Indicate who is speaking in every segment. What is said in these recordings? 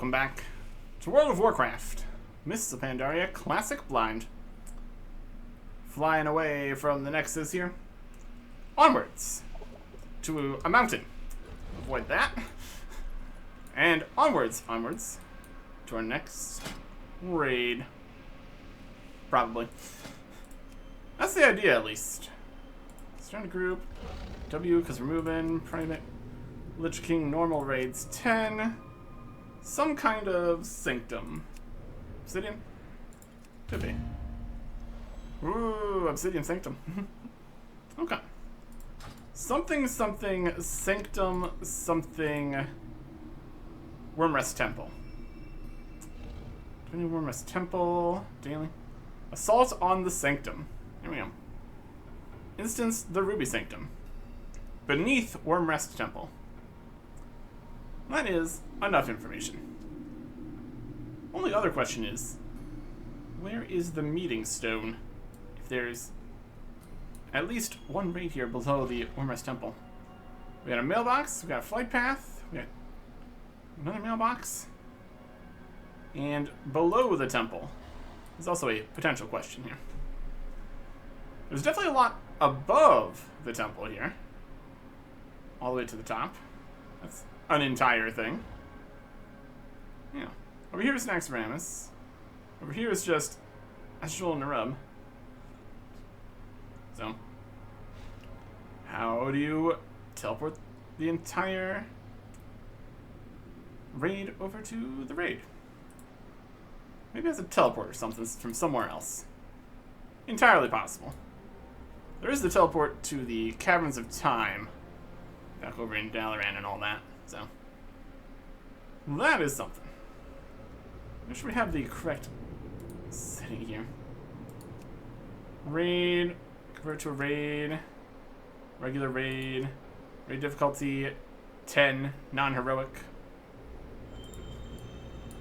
Speaker 1: welcome back to World of Warcraft. Mists of Pandaria, Classic Blind. Flying away from the Nexus here. Onwards to a mountain. Avoid that. And onwards to our next raid. Probably. That's the idea, at least. Start a group. W, because we're moving. Private. Lich King normal raids 10. Some kind of Sanctum. Obsidian? Could be. Ooh, Obsidian Sanctum. Okay. Something Sanctum something Wormrest Temple. 20 Wormrest Temple. Daily. Assault on the Sanctum. Here we go. Instance the Ruby Sanctum. Beneath Wormrest Temple. That is enough information. Only other question is, where is the meeting stone? If there's at least one raid here below the Wormrest Temple. We got a mailbox, we got a flight path, we got another mailbox. And below the temple, there's also a potential question here. There's definitely a lot above the temple here. All the way to the top. That's an entire thing. Yeah. Over here is Naxxramas. Over here is just Ashul and Narub. So, how do you teleport the entire raid over to the raid? Maybe it's a teleport or something from somewhere else. Entirely possible. There is the teleport to the Caverns of Time. Back over in Dalaran and all that. So, that is something. Make sure we have the correct setting here. Raid. Convert to a raid. Regular raid. Raid difficulty 10. Non-heroic.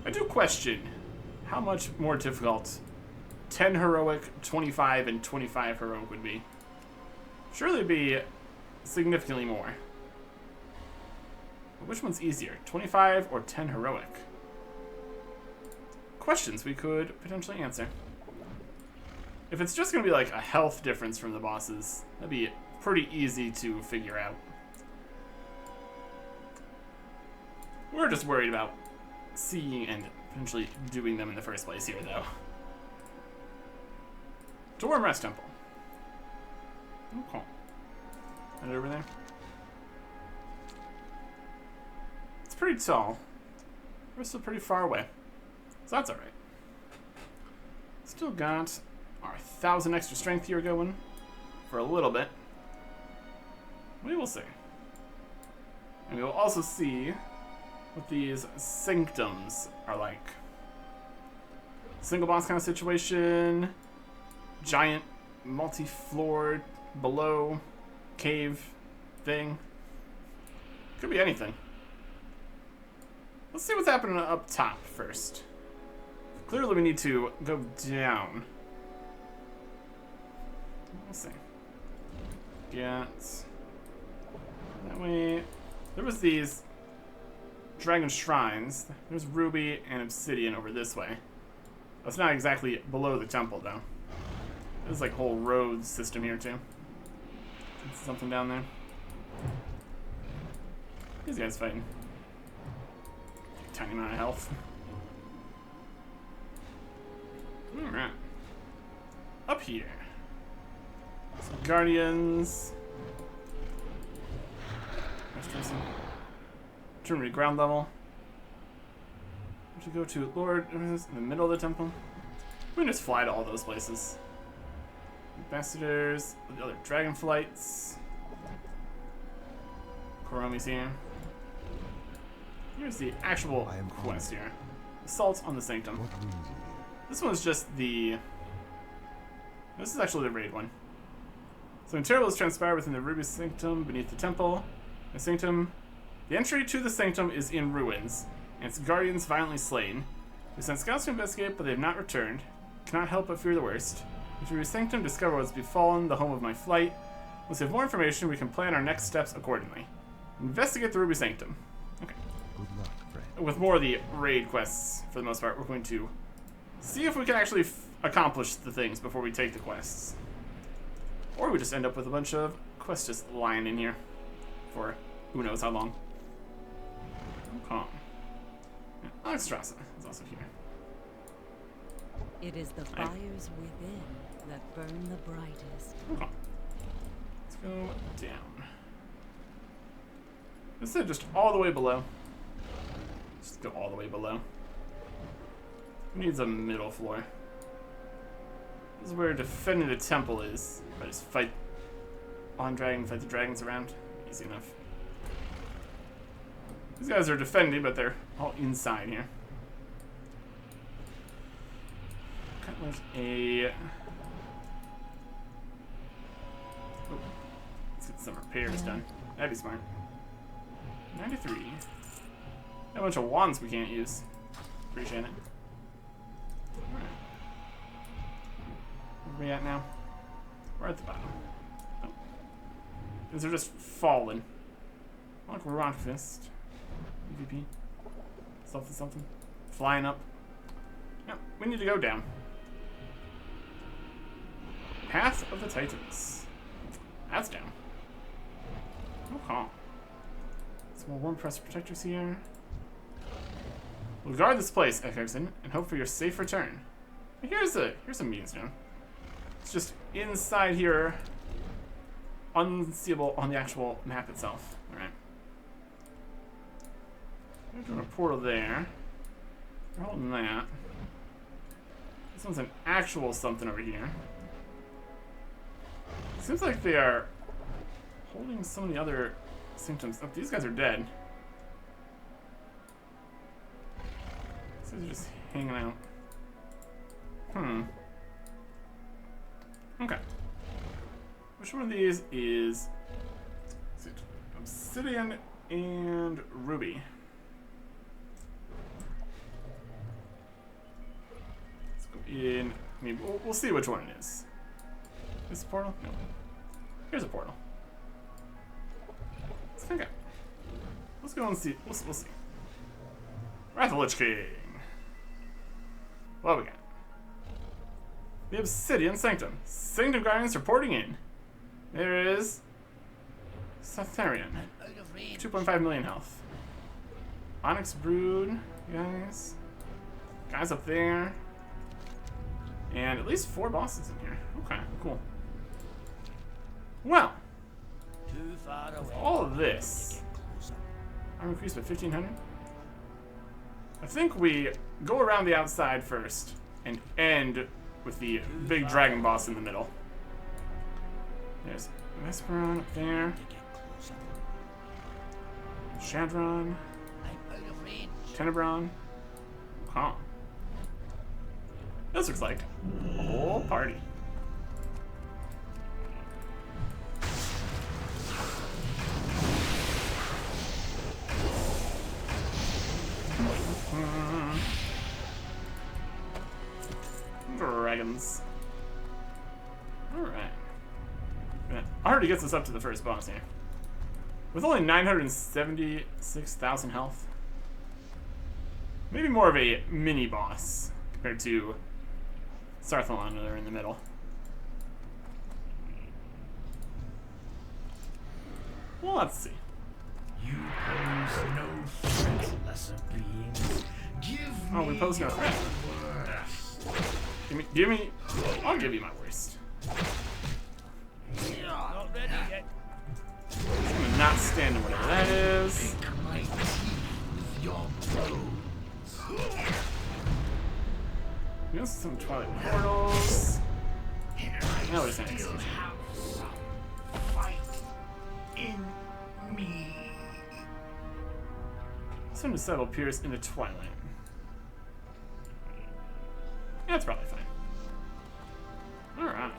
Speaker 1: I do question how much more difficult 10 heroic, 25, and 25 heroic would be. Surely it'd be significantly more. But which one's easier, 25 or 10 heroic? Questions we could potentially answer. If it's just going to be like a health difference from the bosses, that'd be pretty easy to figure out. We're just worried about seeing and potentially doing them in the first place here, though. To Wormrest Temple. Okay. And over there. It's pretty tall. We're still pretty far away. So that's alright. Still got our 1,000 extra strength here going for a little bit. We will see. And we will also see what these sanctums are like. Single boss kind of situation. Giant, multi-floored, below, cave thing. Could be anything. Let's see what's happening up top first. Clearly we need to go down. We'll see. Get that way. There was these dragon shrines. There's Ruby and Obsidian over this way. That's not exactly below the temple though. There's like a whole road system here too. Something down there. These guys fighting. Tiny amount of health. Alright. Up here. Some guardians. Turn to ground level. We should go to Lord in the middle of the temple. We can just fly to all those places. Ambassadors, the other dragon flights. Koromi's here. Here's the actual quest here. Assault on the Sanctum. This one's just the... This is actually the raid one. So terrible has transpired within the Ruby Sanctum beneath the temple. The Sanctum... The entry to the Sanctum is in ruins, and its guardians violently slain. We sent scouts to investigate, but they have not returned. Cannot help but fear the worst. If Ruby Sanctum discover what's befallen the home of my flight, once we have more information, we can plan our next steps accordingly. Investigate the Ruby Sanctum. Okay.
Speaker 2: Good luck, friend.
Speaker 1: with more of the raid quests, for the most part, we're going to see if we can actually accomplish the things before we take the quests. Or we just end up with a bunch of quests just lying in here for who knows how long. Okay. Alexstrasza is also here.
Speaker 2: It is the fires within that burn the brightest.
Speaker 1: Okay. Let's go down. Instead of just all the way below. Just go all the way below. Who needs a middle floor? This is where defending the temple is. I just fight on dragon, fight the dragons around. Easy enough. These guys are defending, but they're all inside here. Kind of like a... Oh, let's get some repairs done. That'd be smart. 93. Got a bunch of wands we can't use. Appreciate it. Alright. Where are we at now? We're at the bottom. Oh. These are just falling. Like Rock Fist. EVP. Something, something. Flying up. No, we need to go down. Path of the Titans. That's down. Okay. Some more Worm Press Protectors here. We'll guard this place, Ekharson, and hope for your safe return. Here's a means zone. It's just inside here, unseeable on the actual map itself. Alright. We're doing a portal there. We're holding that. This one's an actual something over here. Seems like they are holding some of the other symptoms. Oh, these guys are dead. These guys are just hanging out. Okay. Which one of these is it? Obsidian and Ruby. Let's go in. I mean, we'll see which one it is. This portal? No. Here's a portal. Let's think out. Let's go and see. We'll see. Wrath of the Lich King. What we got? The Obsidian Sanctum. Sanctum Guardians reporting in. There is Satharian. 2.5 million health. Onyx Brood, guys. Guys up there. And at least 4 bosses in here. Okay, cool. Well, with all of this, I'm increased by 1,500. I think we go around the outside first and end with the big dragon boss in the middle. There's Vesperon up there. Shadron. Tenebron. Huh. This looks like a whole party. Dragons. Alright. Already gets us up to the first boss here. With only 976,000 health. Maybe more of a mini boss compared to Sarthalon there in the middle. Well, let's see.
Speaker 3: You pose no threat, lesser beings. Give me
Speaker 1: we pose no threat. Give me. I'll give you my worst.
Speaker 3: Not ready yet.
Speaker 1: I'm gonna not stand in whatever that is.
Speaker 3: Pick my teeth with your blows.
Speaker 1: We also some Twilight Portals. Now we're just gonna
Speaker 3: Still
Speaker 1: execute.
Speaker 3: have some fight in me.
Speaker 1: Some Disciple appears in the Twilight. Yeah, that's probably fine. Alright.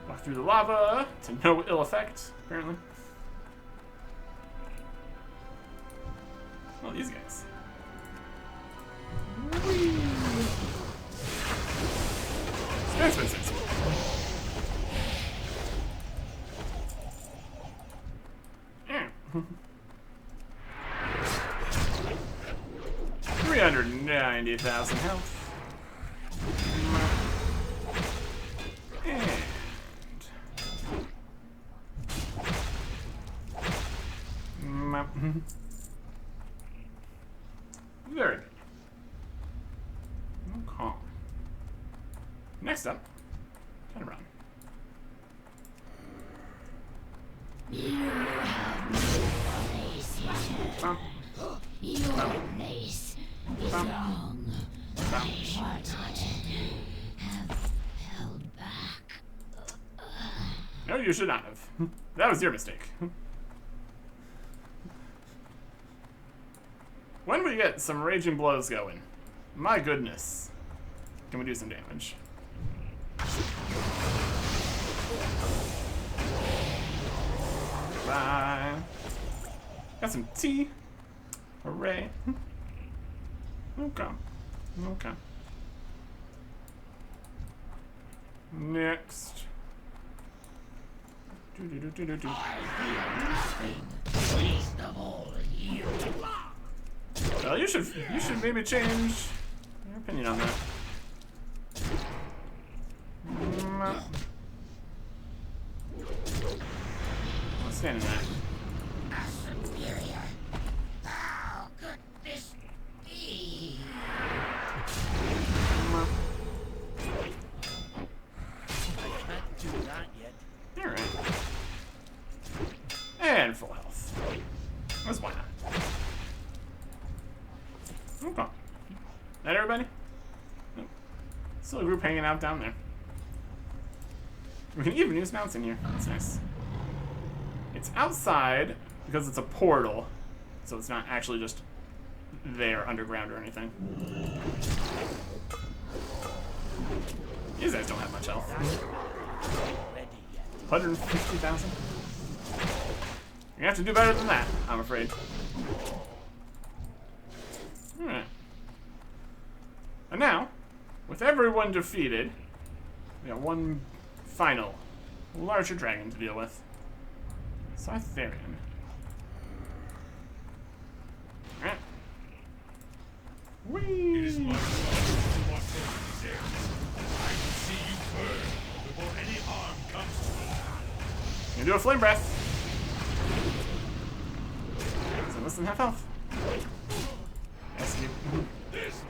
Speaker 1: Walk through the lava to no ill effect, apparently. Oh, these guys. That's been sensible. Yeah. 390,000 health. And very good. Okay. Next up, turn around.
Speaker 4: Your place is wrong. I should not have held back.
Speaker 1: No, you should not have. That was your mistake. When we get some raging blows going, my goodness, can we do some damage? Bye. Got some tea. Hooray. Okay. Okay. Next.
Speaker 3: Least of all you.
Speaker 1: Well, you should maybe change your opinion on that. I'll stand in that.
Speaker 3: Superior. How could this be? I can't do that yet.
Speaker 1: Alright. And full health. That's why not. Okay. That everybody? Nope. Still a group hanging out down there. We can even use mounts in here. That's nice. It's outside because it's a portal, so it's not actually just there underground or anything. These guys don't have much health.
Speaker 3: Ready yet.
Speaker 1: 150,000? You have to do better than that, I'm afraid. Alright. And now, with everyone defeated, we got one final, larger dragon to deal with. Cytherian. Alright. Whee!
Speaker 5: It is my responsibility to watch over these areas. I can see you burn before any harm comes to you.
Speaker 1: You do a flame breath. So less than half health. I see you.
Speaker 5: This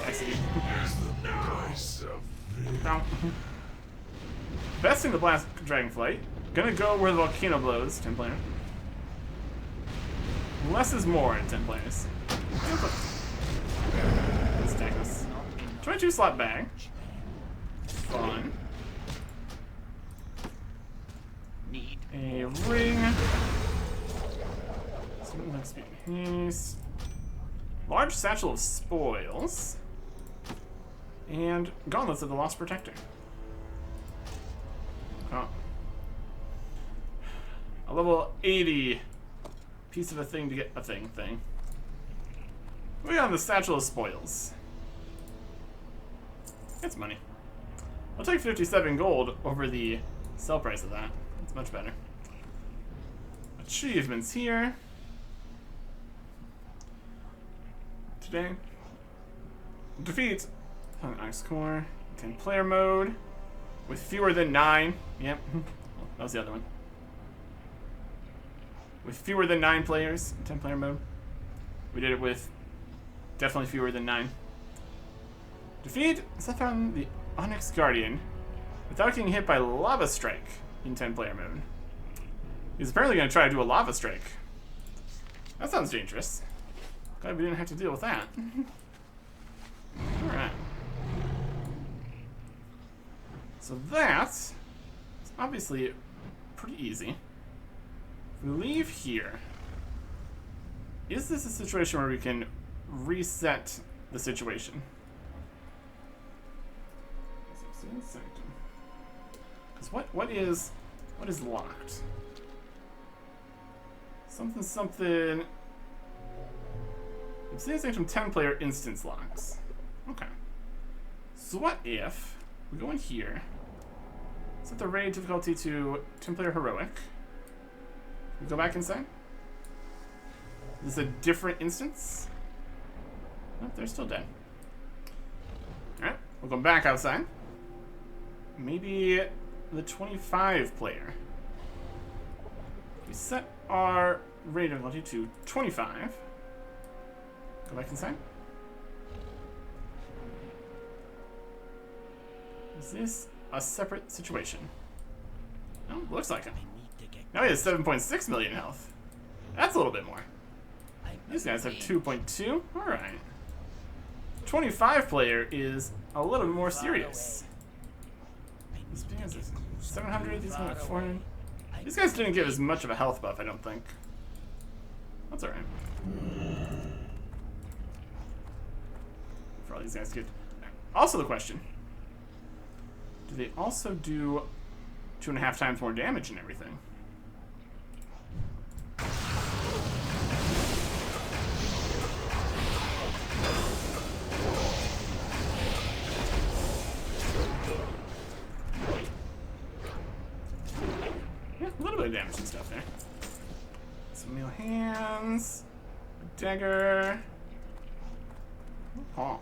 Speaker 1: I see you.
Speaker 5: is the price of
Speaker 1: Down. Best thing to blast Dragonflight. Gonna go where the volcano blows, 10 player. Less is more in 10 players. Let's take this. 22 slot bag. Fun.
Speaker 3: Need
Speaker 1: A ring. Speed haste. Large satchel of spoils. And gauntlets of the Lost Protector. Oh. A level 80 piece of a thing to get a thing. We got the satchel of spoils. It's money. I'll take 57 gold over the sell price of that. It's much better. Achievements here. Today. Defeat Ice Core. 10 player mode. With fewer than 9. Yep. Oh, that was the other one. With fewer than 9 players in 10 player mode. We did it with definitely fewer than 9. Defeat Sathron the Onyx Guardian without getting hit by Lava Strike in 10 player mode. He's apparently going to try to do a Lava Strike. That sounds dangerous. Glad we didn't have to deal with that. Alright. So that's obviously pretty easy. If we leave here, is this a situation where we can reset the situation? Sanctum. Because what is locked? Something. Obsidian Sanctum 10 player instance locks. Okay. So what if we go in here, set the raid difficulty to 10 player heroic. We go back inside. Is this a different instance? Oh, they're still dead. Alright, we'll go back outside. Maybe the 25 player. We set our rate of difficulty to 25. Go back inside. Is this a separate situation? No, looks like it. Now he has 7.6 million health. That's a little bit more. These guys have 2.2. Alright. 25 player is a little bit more serious. This guy has 700, these guys have 400. These guys didn't give as much of a health buff, I don't think. That's alright. For all these guys good. Also the question. Do they also do 2.5 times more damage and everything? Yeah, a little bit of damage and stuff there. Some meal hands, a dagger. Oh.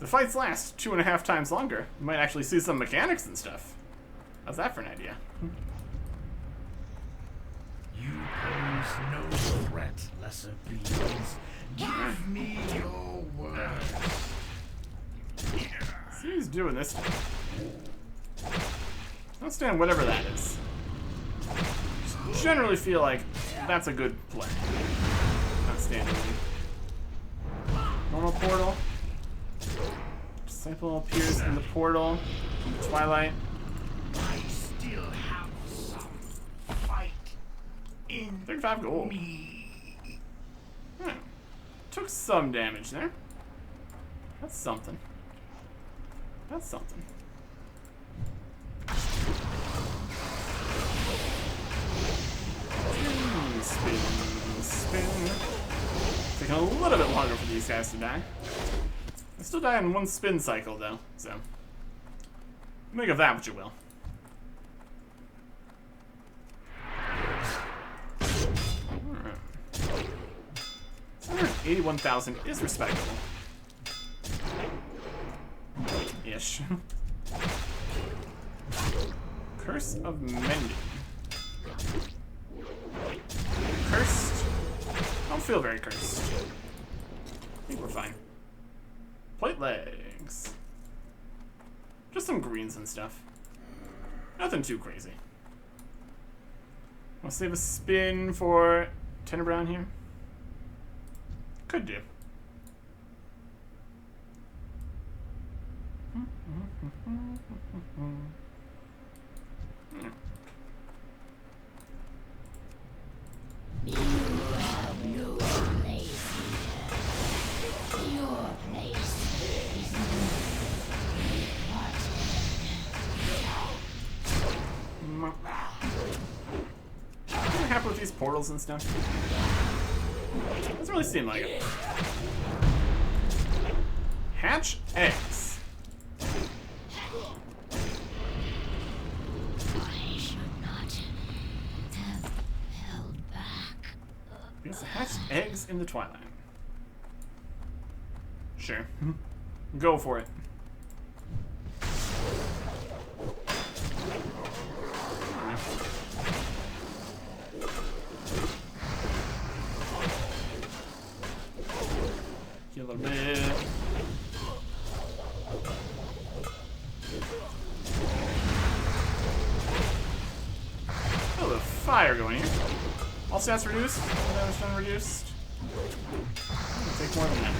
Speaker 1: The fights last 2.5 times longer. You might actually see some mechanics and stuff. How's that for an idea?
Speaker 3: You pose no threat, lesser beings. Give me your word.
Speaker 1: See what he's doing this time. Don't stand whatever that is. Generally feel like that's a good play. Not standing. Normal portal. Disciple appears in the portal. In the twilight.
Speaker 3: I still have some fight in
Speaker 1: 35 gold.
Speaker 3: me.
Speaker 1: Took some damage there. That's something. That's something. Spin. Taking a little bit longer for these guys to die. They still die in one spin cycle, though, so make of that what you will. Alright. 81,000 is respectable. Ish. Curse of Mending. Cursed? I don't feel very cursed. I think we're fine. Plate legs. Just some greens and stuff. Nothing too crazy. I'll save a spin for Tenebrown here. Could do.
Speaker 4: You have no place here. Your place is
Speaker 1: I'm happy with these portals and stuff. Doesn't really seem like it. Hatch eggs.
Speaker 4: I should not have held back.
Speaker 1: Because hatch eggs in the twilight. Sure. Go for it. Heal a little bit. Oh, the fire going here. All stats reduced. All damage done reduced. I'm gonna take more than that.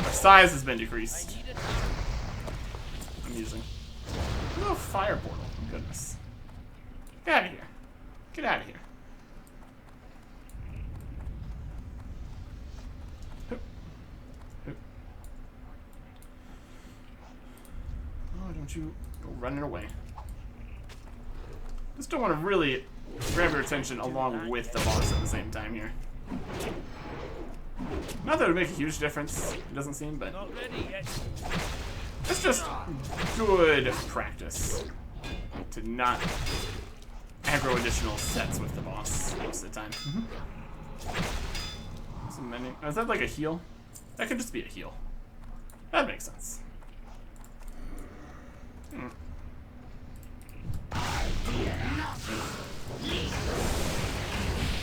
Speaker 1: Our size has been decreased. I'm using. Oh, fire portal. Oh, goodness. Get out of here. Get out of here. Hoop. Hoop. Oh, don't you go running away. Just don't want to really grab your attention along with the boss at the same time here. Not that it would make a huge difference, it doesn't seem, but it's just good practice to not aggro additional sets with the boss most of the time. So Some mending. Oh, is that like a heal? That could just be a heal. That makes sense. Hmm.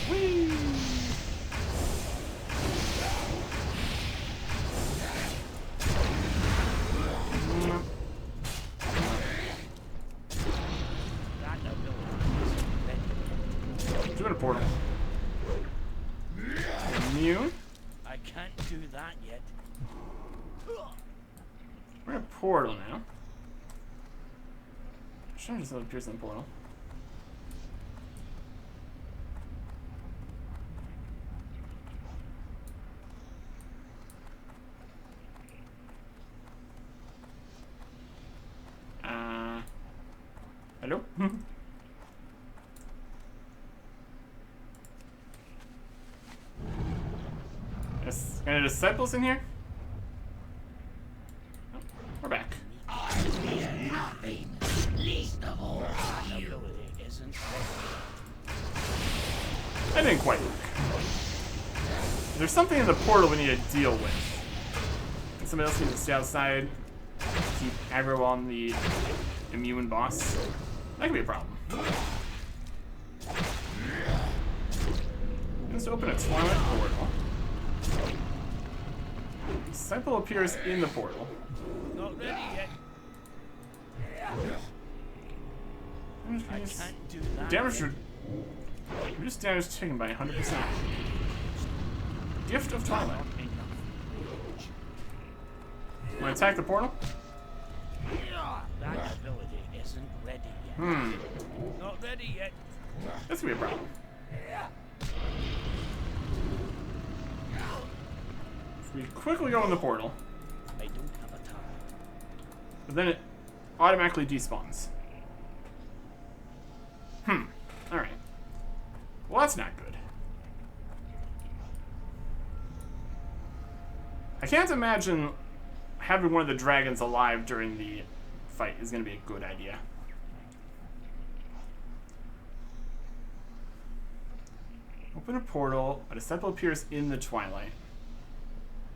Speaker 1: Whee! Doing a portal. Immune.
Speaker 6: I can't do that yet.
Speaker 1: We're in a portal now. Should I just let it pierce in the portal? Hello? Yes. Any disciples in here? Oh, we're back.
Speaker 3: I fear nothing, least of all you.
Speaker 6: Ability isn't
Speaker 1: That didn't quite work. There's something in the portal we need to deal with. And somebody else needs to stay outside. Keep aggro on the immune boss. That could be a problem. Let's open a Twilight portal. Disciple appears in the portal.
Speaker 6: not ready yet. I can't do that.
Speaker 1: Damage
Speaker 6: yet.
Speaker 1: reduced damage taken by 100%. Gift of Twilight. Want to attack the portal?
Speaker 6: That ability isn't ready yet.
Speaker 1: Hmm.
Speaker 6: Not ready yet.
Speaker 1: That's gonna be a problem. If we quickly go in the portal,
Speaker 6: I don't have a target.
Speaker 1: but then it automatically despawns. Alright. Well, that's not good. I can't imagine having one of the dragons alive during the fight is going to be a good idea. Open a portal, a disciple appears in the twilight,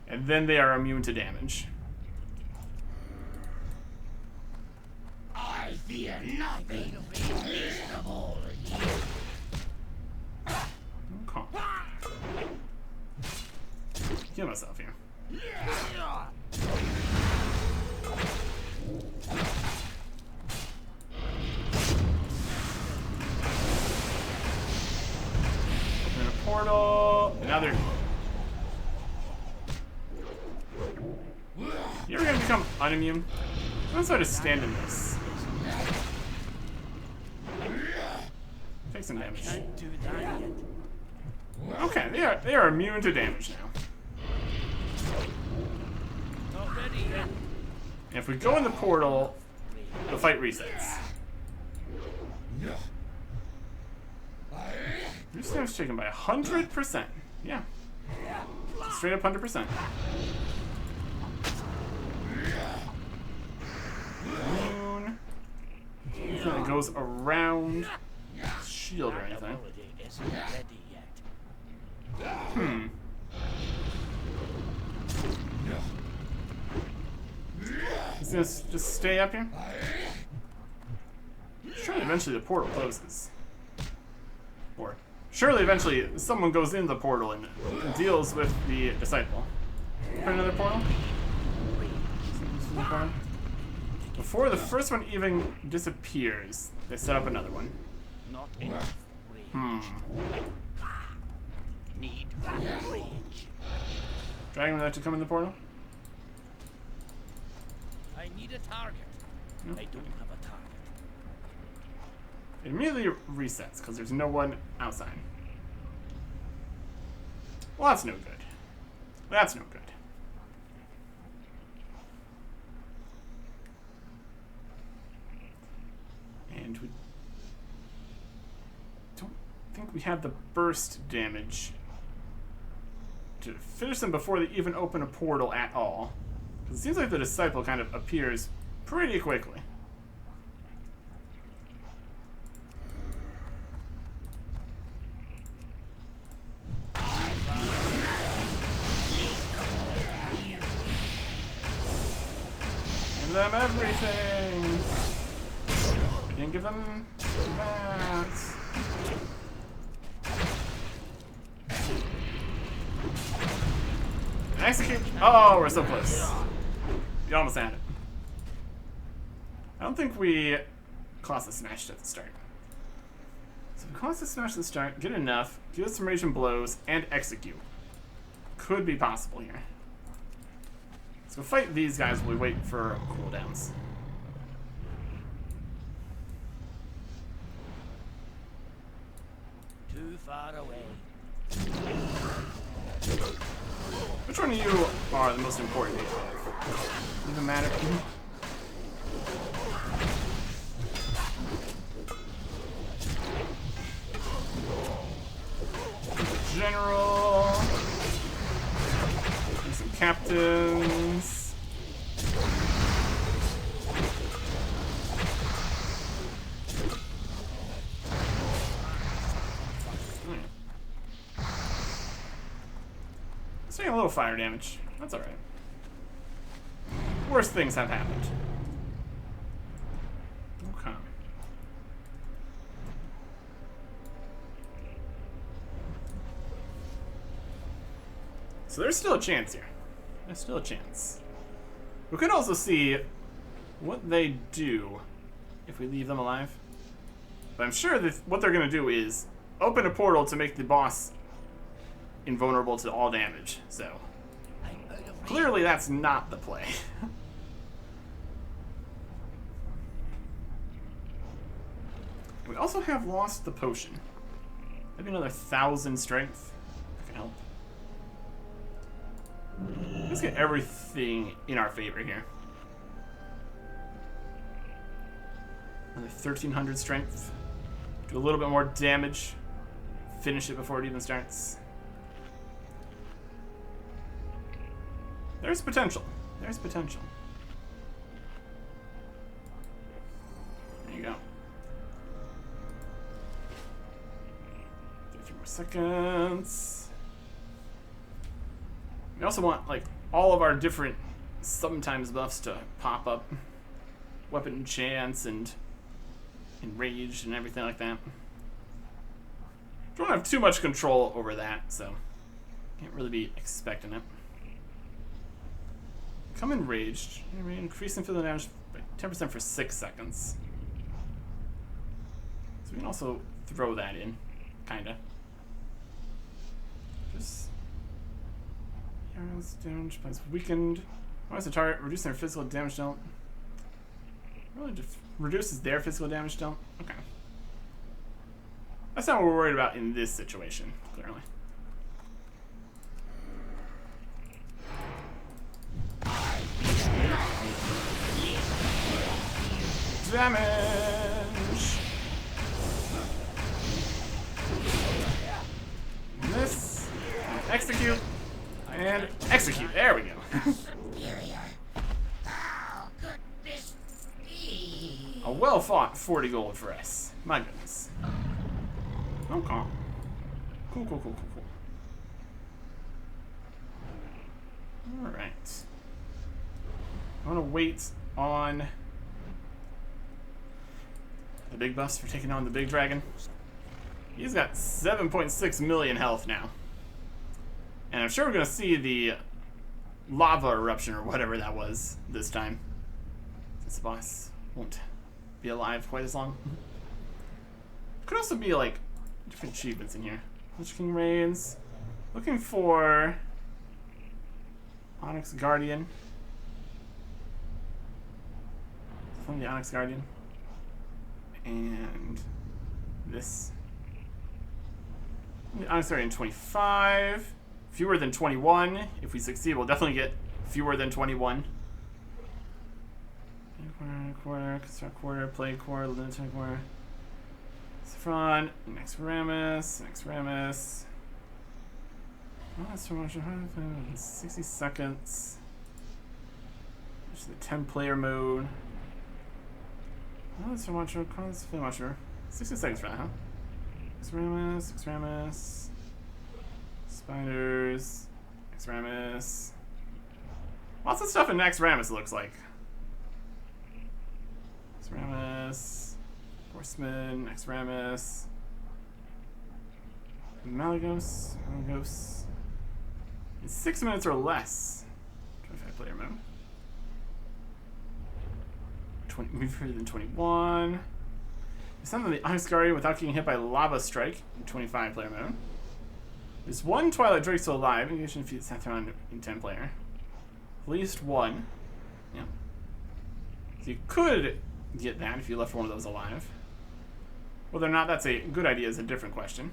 Speaker 1: and then they are immune to damage.
Speaker 3: I fear nothing, least of all you.
Speaker 1: Okay. Kill myself here. Open a portal. And now they're. You ever gonna become unimmune? Let's try to stand in this. Take some damage.
Speaker 6: Can't do that yet.
Speaker 1: Okay, they are immune to damage now.
Speaker 6: Not ready yet.
Speaker 1: And if we go in the portal, the fight resets. Your damage taken by 100%. Yeah. Straight up 100%. Immune. Nothing that goes around shield or
Speaker 6: That
Speaker 1: anything.
Speaker 6: ability isn't ready yet.
Speaker 1: He's gonna just stay up here? Surely eventually the portal closes. Or surely eventually someone goes in the portal and deals with the disciple. Put another portal? Before the first one even disappears, they set up another one.
Speaker 6: Not enough rage. Need rage.
Speaker 1: Dragon would like to come in the portal?
Speaker 6: I need a target.
Speaker 1: Nope.
Speaker 6: I don't have a target.
Speaker 1: It immediately resets because there's no one outside. Well, that's no good. That's no good. And we don't think we have the burst damage to finish them before they even open a portal at all. Because it seems like the disciple kind of appears pretty quickly. Give them everything. I didn't give them that. Execute. Oh, we're so close. You almost had it. I don't think we Colossus smashed at the start. So if we Colossus smash at the start, get enough, give us some raging blows, and execute. Could be possible here. Let's go fight these guys while we wait for cooldowns.
Speaker 6: Too far away.
Speaker 1: Which one of you are the most important? Doesn't matter. General. And some captains. It's taking a little fire damage. That's alright. Worse things have happened. Okay. So there's still a chance here. There's still a chance. We could also see what they do if we leave them alive. But I'm sure that what they're going to do is open a portal to make the boss invulnerable to all damage. So clearly that's not the play. We also have lost the potion. Maybe another 1,000 strength. That can help. Let's get everything in our favor here. Another 1,300 strength. Do a little bit more damage. Finish it before it even starts. There's potential. There's potential. There you go. 30 more seconds. We also want, like, all of our different sometimes buffs to pop up. Weapon chance and enraged and everything like that. Don't have too much control over that, so can't really be expecting it. Come enraged. Increase and fill damage by 10% for 6 seconds. So we can also throw that in, kinda. Just damage plus weakened. What is the target? Reduce their physical damage dealt. Really just reduces their physical damage dealt? Okay. That's not what we're worried about in this situation, clearly. Damage! This. Execute. And execute. There we go. A well-fought 40 gold for us. My goodness. Okay. Cool, cool, cool, cool, cool. Alright. I want to wait on the big buffs for taking on the big dragon. He's got 7.6 million health now. And I'm sure we're going to see the lava eruption or whatever that was this time. This boss won't be alive quite as long. Could also be like different achievements in here. Lich King Reigns. Looking for Onyx Guardian. From the Onyx Guardian. And this. The Onyx Guardian 25. Fewer than 21. If we succeed, we'll definitely get fewer than 21. Quarter, construct quarter, play quarter, lunatic quarter. Saffron, Anachronist, Anachronist. Oh, that's so much. 60 seconds. Which is the 10-player mode. Oh, that's so much. Let's play much. 60 seconds for that, huh? Anachronist. Spiders. Anachronist. Lots of stuff in Anachronist, it looks like. Ramus. Horseman. Next Ramus. Malagos. Malagos. In 6 minutes or less. 25 player mode. 20, move further than 21. Descend on the Onyx Guardian without getting hit by Lava Strike in 25 player mode. There's one Twilight Drake still alive. Engage and defeat Sanctum in 10 player. At least one. Yeah. So you could get that if you left one of those alive. Whether or not that's a good idea is a different question.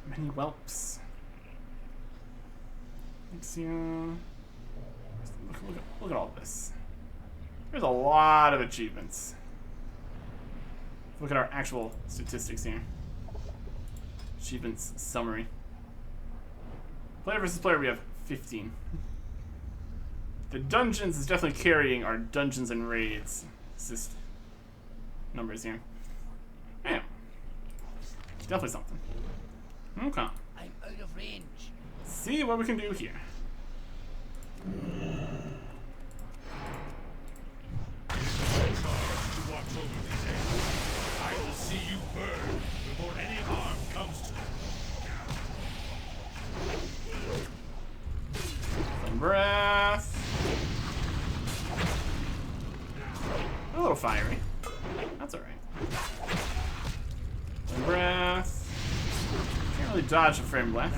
Speaker 1: Many whelps. Let's see. Look at all this. There's a lot of achievements. Look at our actual statistics here. Achievements summary. Player versus player, we have 15. The dungeons is definitely carrying our dungeons and raids numbers here. Yeah. Definitely something. Okay.
Speaker 6: I'm out of range.
Speaker 1: See what we can do here.
Speaker 5: To watch over these areas. I will see you burn before any harm comes to them.
Speaker 1: Flame breath. A little fiery. That's alright. Flame breath. Can't really dodge a flame breath.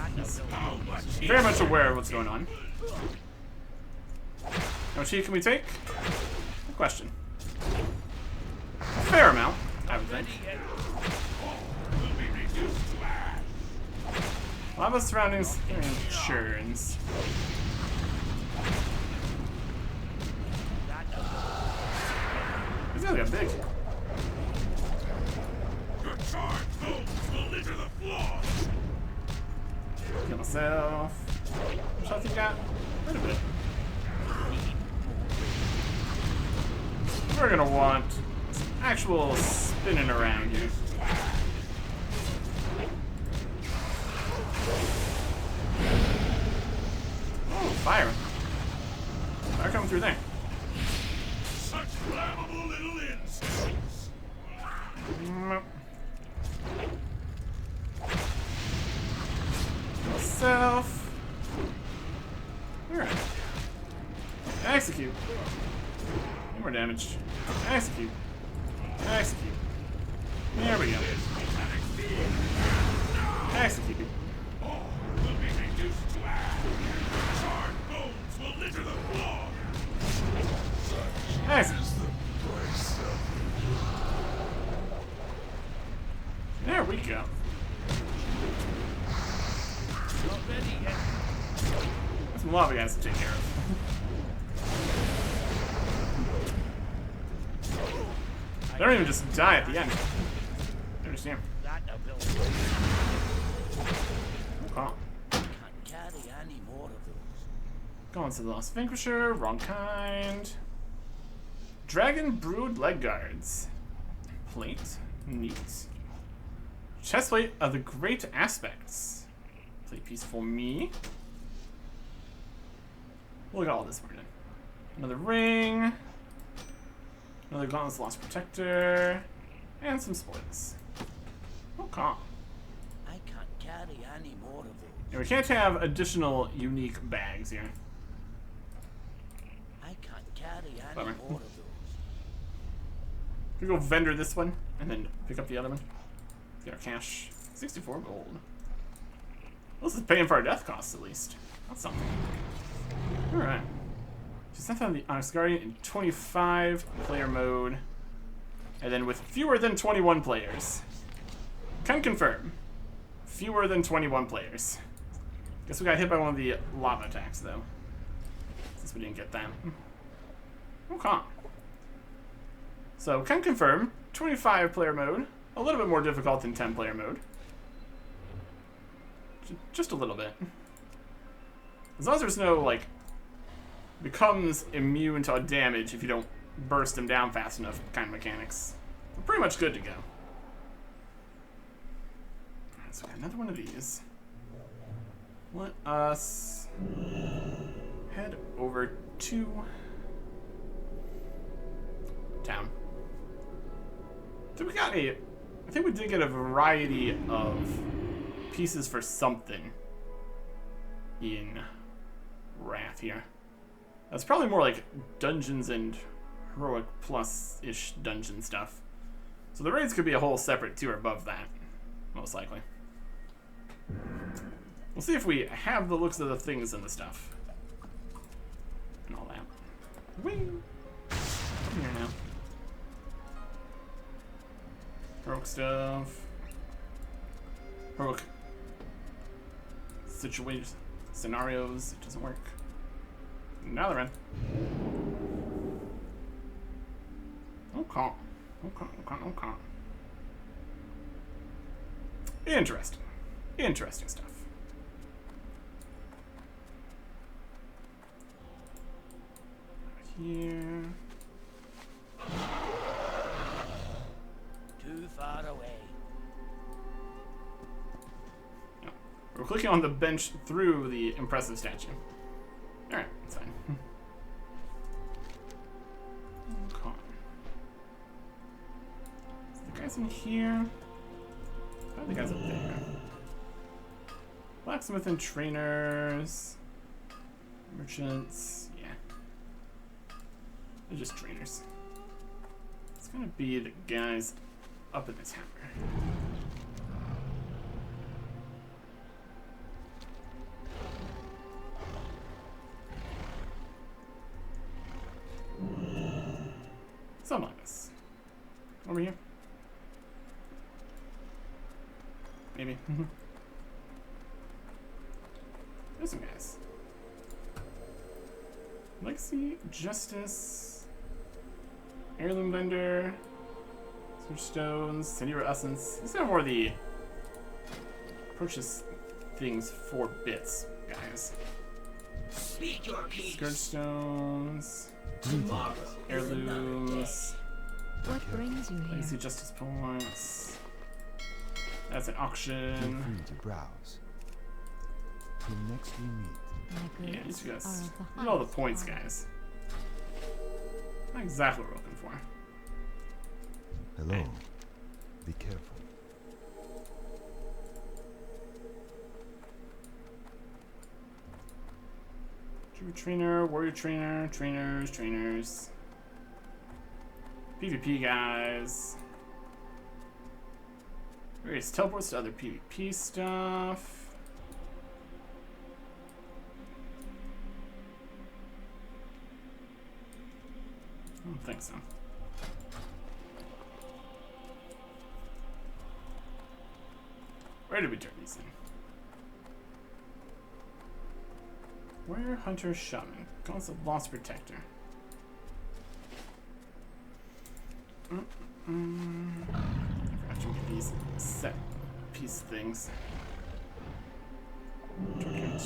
Speaker 1: He's very much aware of what's going on. How much heat can we take? Good question. A fair amount, I would think. Lava surroundings and churns. These guys got big.
Speaker 5: Your charred bones will litter the floor.
Speaker 1: Kill myself. How much health you got? Wait a minute. We're gonna want some actual spinning around here. Oh, fire. Fire coming through there.
Speaker 5: Such flammable little insects.
Speaker 1: Myself. Alright. Execute. More damage. Execute. Execute. There we go. Execute.
Speaker 5: All will be reduced to ash. Charred bones will litter the floor.
Speaker 1: Execute. There we go.
Speaker 6: Not ready yet.
Speaker 1: That's some lava guys to take care of. They don't even just die at the end. They're just here.
Speaker 6: That ability.
Speaker 1: Oh.
Speaker 6: Can't carry any more of those.
Speaker 1: Going to the Lost Vanquisher. Wrong kind. Dragon Brood Leg Guards. Plate. Neat. Chestplate of the Great Aspects. Plate piece for me. Look at all this we're doing. Another ring. Another Gauntlet's Lost Protector. And some spoils. Okay.
Speaker 6: I can't carry any more of those.
Speaker 1: And we can't have additional unique bags here.
Speaker 6: I can't carry any
Speaker 1: Bummer.
Speaker 6: more of those.
Speaker 1: We go vendor this one and then pick up the other one. Get our cash. 64 gold. Well, this is paying for our death costs at least. That's something. Alright. She's sent on the Onyx Guardian in 25 player mode. And then with fewer than 21 players. Can confirm. Fewer than 21 players. Guess we got hit by one of the lava attacks though. Since we didn't get that. Okay. So can confirm. 25 player mode. A little bit more difficult than 10 player mode. Just a little bit. As long as there's no, like, becomes immune to damage if you don't burst him down fast enough kind of mechanics. We're pretty much good to go. Alright, so we got another one of these. Let us head over to town. So we got I think we did get a variety of pieces for something in Wrath here. That's probably more like dungeons and heroic plus-ish dungeon stuff. So the raids could be a whole separate tier above that, most likely. We'll see if we have the looks of the things and the stuff. And all that. Wing! I'm here now. Heroic stuff. Heroic situations, scenarios. It doesn't work. Now they're in. Okay. Okay. Interesting. Interesting stuff. Here.
Speaker 6: Too far away.
Speaker 1: No. We're clicking on the bench through the impressive statue. Alright, that's fine. Okay. So the guy's in here. Oh, the guy's up there. Blacksmith and trainers. Merchants. Yeah. They're just trainers. It's gonna be the guys up in this hammer. Something like this. Over here. Maybe. There's some guys. Legacy, Justice, Heirloom Vendor, Switch Stones, Sendero Essence. These are more the purchase things for bits, guys.
Speaker 6: Speak your piece.
Speaker 1: Scourge Stones,
Speaker 6: Tomorrow
Speaker 1: Heirlooms,
Speaker 2: What brings you here?
Speaker 1: Legacy Justice Points. That's an
Speaker 7: Feel
Speaker 1: auction.
Speaker 7: free to browse. Till next we meet.
Speaker 2: My
Speaker 1: Yeah, these
Speaker 2: goods
Speaker 1: guys.
Speaker 2: are of the
Speaker 1: Look at all the
Speaker 2: highest
Speaker 1: points,
Speaker 2: quality.
Speaker 1: guys. Not exactly what we're looking for.
Speaker 7: Hello. Be careful.
Speaker 1: Druid Trainer, Warrior Trainer, trainers. PvP guys. Various teleports to other PvP stuff. I don't think so. Where did we turn these in? Warrior, Hunter, Shaman. Gaunts of Lost Protector. I forgot to get these set piece things.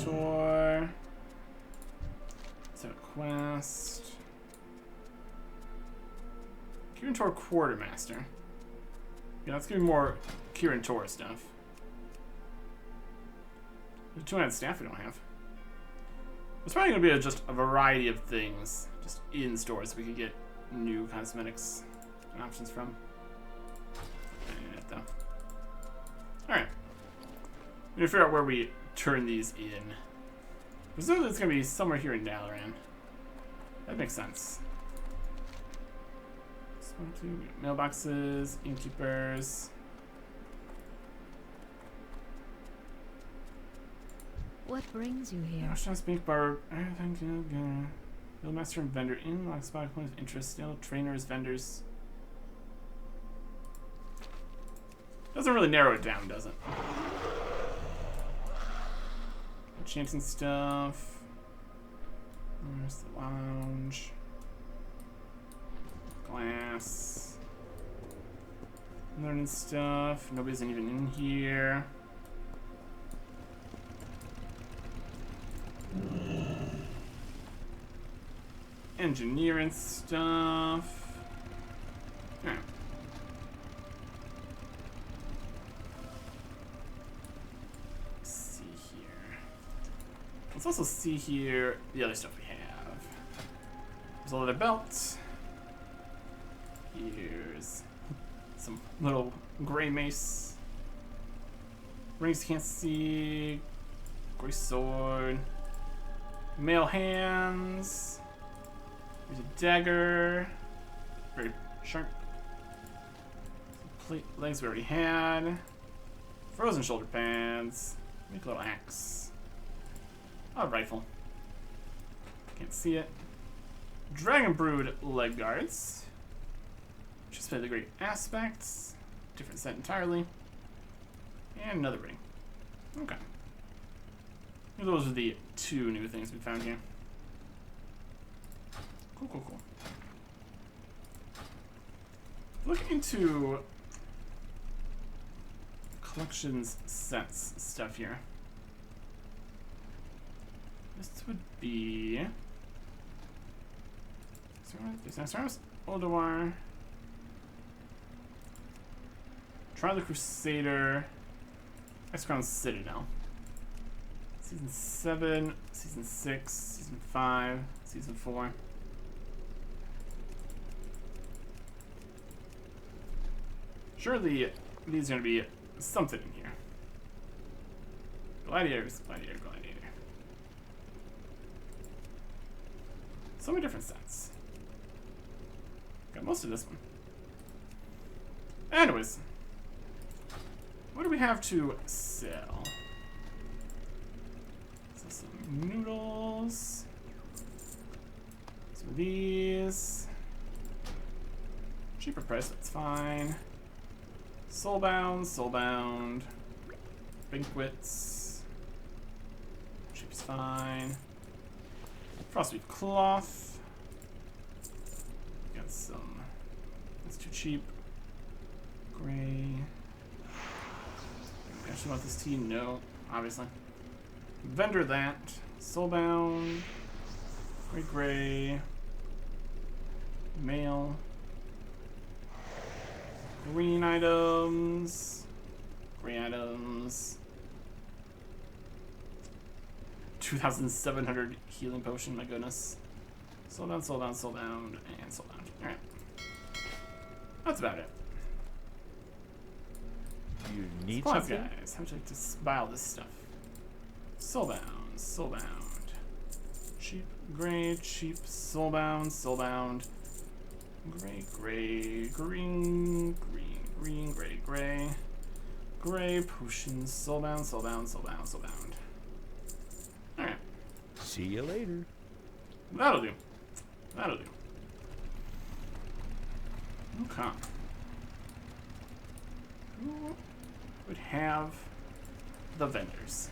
Speaker 1: Tour. Set a quest. Kirin Tor Quartermaster. Yeah, let's give me more Kirin Tor stuff. The two-handed staff we don't have. It's probably going to be just a variety of things just in stores we can get new cosmetics and options from. Though. Alright. We need to figure out where we turn these in. Presumably it's going to be somewhere here in Dalaran. That makes sense. Mailboxes, innkeepers.
Speaker 2: What brings you here?
Speaker 1: National Speak Bar. Guildmaster and vendor in lock spot points of interest. Still trainers, vendors. Doesn't really narrow it down, does it? Enchanting stuff. There's the lounge. Glass. Learning stuff. Nobody's even in here. Engineering stuff. Alright. Let's see here. Let's also see here the other stuff we have. There's a leather belt. Here's some little gray mace. Rings you can't see. Gray sword. Mail hands. There's a dagger. Very sharp. Plate legs we already had. Frozen shoulder pads. Make a little axe. A rifle. Can't see it. Dragon Brood leg guards. Just play the great aspects. Different set entirely. And another ring. Okay. Those are the two new things we found here. Cool, cool, cool. Look into collections sets stuff here. This would be Anachronist, Oldawar, Try the Crusader, X-Crown Citadel. Season 7, Season 6, Season 5, Season 4. Surely these are going to be something in here. Gladiators, Gladiator, Gladiator. So many different sets. Got most of this one. Anyways. What do we have to sell? Sell some noodles. Some of these. Cheaper price, that's fine. Soulbound, Soulbound. Banquets. Cheap's fine. Frostweave cloth. Got some. That's too cheap. Gray. I actually want this tea? No, obviously. Vendor that. Soulbound. Gray. Mail. Green items. Gray items. 2,700 healing potion, my goodness. Soulbound, Soulbound, Soulbound, and Soulbound. Alright. That's about it.
Speaker 7: You need
Speaker 1: Supplies,
Speaker 7: something?
Speaker 1: guys. How would you like to buy all this stuff? Soulbound, Soulbound. Cheap, gray, cheap, Soulbound, Soulbound. Gray, gray, green, green, green, gray, gray. Gray, potions, Soulbound, Soulbound, Soulbound, Soulbound. Alright.
Speaker 7: See you later.
Speaker 1: That'll do. That'll do. Okay. Who would have the vendors?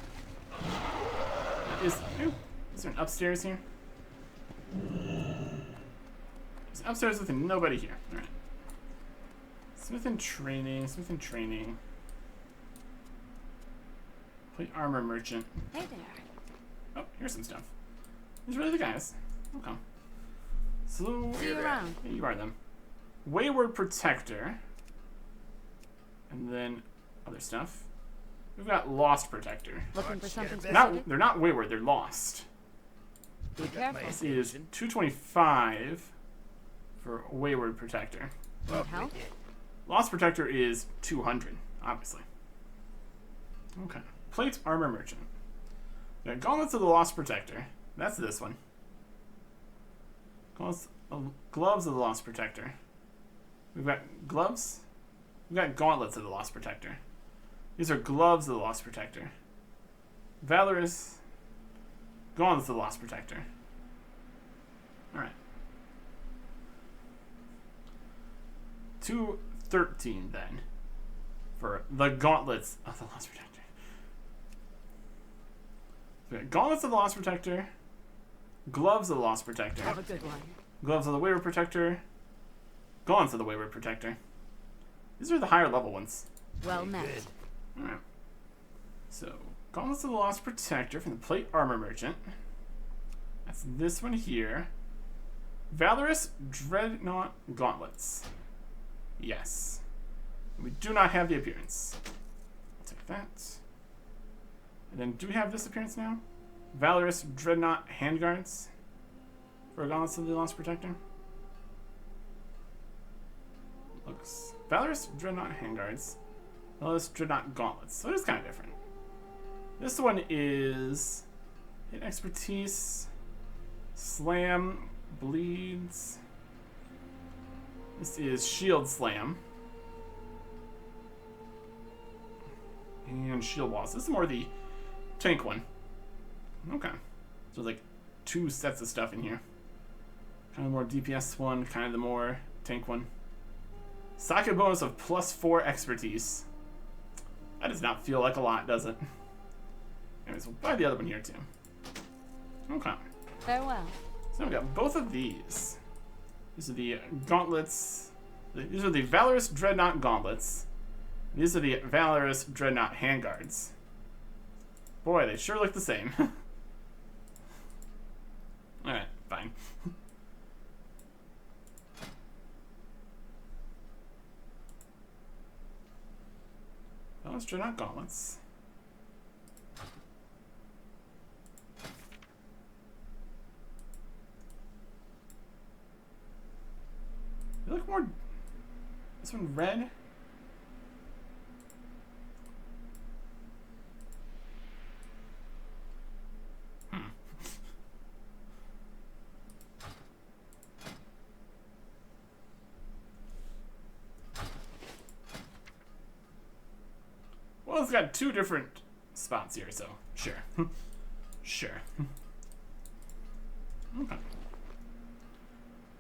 Speaker 1: Is there an upstairs here? There's an upstairs with nobody here. Alright. Smith and training, Smith and training. Plate armor merchant.
Speaker 2: Hey there.
Speaker 1: Oh, here's some stuff. These are really the guys. Okay. So,
Speaker 2: See you around.
Speaker 1: yeah, you are them. Wayward Protector. And then other stuff. We've got Lost Protector.
Speaker 2: Looking for something specific?
Speaker 1: They're not wayward, they're lost.
Speaker 2: Be careful.
Speaker 1: This is 225 for Wayward Protector.
Speaker 2: Need help?
Speaker 1: Lost Protector is 200, obviously. Okay. Plate Armor Merchant. We got Gauntlets of the Lost Protector. That's this one. Gloves of the Lost Protector. We've got gloves. We've got Gauntlets of the Lost Protector. These are Gloves of the Lost Protector. Valorous. Gauntlets of the Lost Protector. Alright. 213 then. For the Gauntlets of the Lost Protector. So we got Gauntlets of the Lost Protector. Gloves of the Lost Protector.
Speaker 2: Have a good one.
Speaker 1: Gloves of the Wayward Protector. Gauntlets of the Wayward Protector. These are the higher level ones.
Speaker 2: Well met.
Speaker 1: Alright. So, Gauntlets of the Lost Protector from the Plate Armor Merchant. That's this one here. Valorous Dreadnought Gauntlets. Yes. We do not have the appearance. I'll take that. And then, do we have this appearance now? Valorous Dreadnought Handguards for Gauntlets of the Lost Protector. looks Valorous Dreadnought Handguards, Valorous Dreadnought Gauntlets. So it is kind of different. This one is hit expertise, slam, bleeds. This is shield slam. And shield walls. This is more the tank one. Okay. So like 2 sets of stuff in here. Kind of more DPS one, kind of the more tank one. Socket bonus of +4 expertise. That does not feel like a lot, does it? Anyways, we'll buy the other one here too. Okay.
Speaker 2: Farewell.
Speaker 1: So we got both of these. These are the gauntlets. These are the Valorous Dreadnought Gauntlets. These are the Valorous Dreadnought Handguards. Boy, they sure look the same. Alright, fine. Valorous Dreadnought Gauntlets. They look more... This one red? Well, it's got 2 different spots here, so sure. Sure. Okay.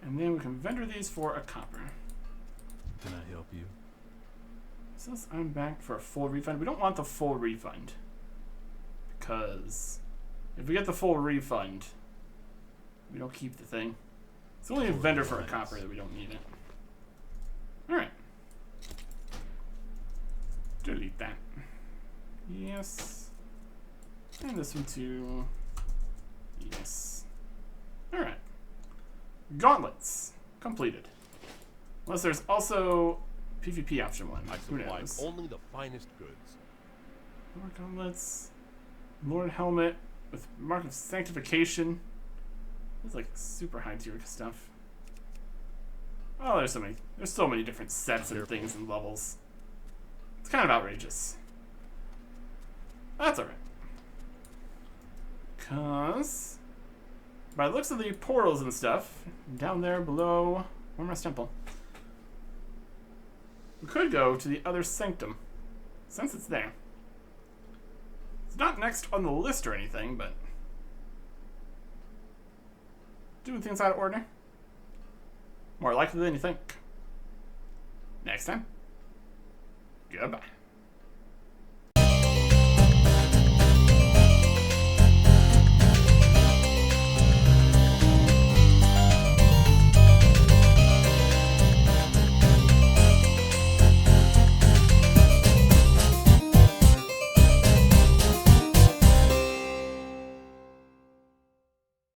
Speaker 1: And then we can vendor these for a copper.
Speaker 7: Can I help you?
Speaker 1: Says I'm back for a full refund. We don't want the full refund. Because if we get the full refund, we don't keep the thing. It's only a vendor for a copper that we don't need it. Alright. Delete that. Yes. And this one too. Yes. Alright. Gauntlets. Completed. Unless there's also PvP option one.
Speaker 8: I
Speaker 1: Who
Speaker 8: supply
Speaker 1: knows?
Speaker 8: only the finest goods.
Speaker 1: More gauntlets. Lord Helmet with Mark of Sanctification. It's like super high tier stuff. Oh, there's so many different sets and things and levels. It's kind of outrageous. That's alright. Cause by the looks of the portals and stuff, down there below Warcraft Temple, we could go to the other Sanctum, since it's there. It's not next on the list or anything, but doing things out of order. More likely than you think. Next time. Goodbye.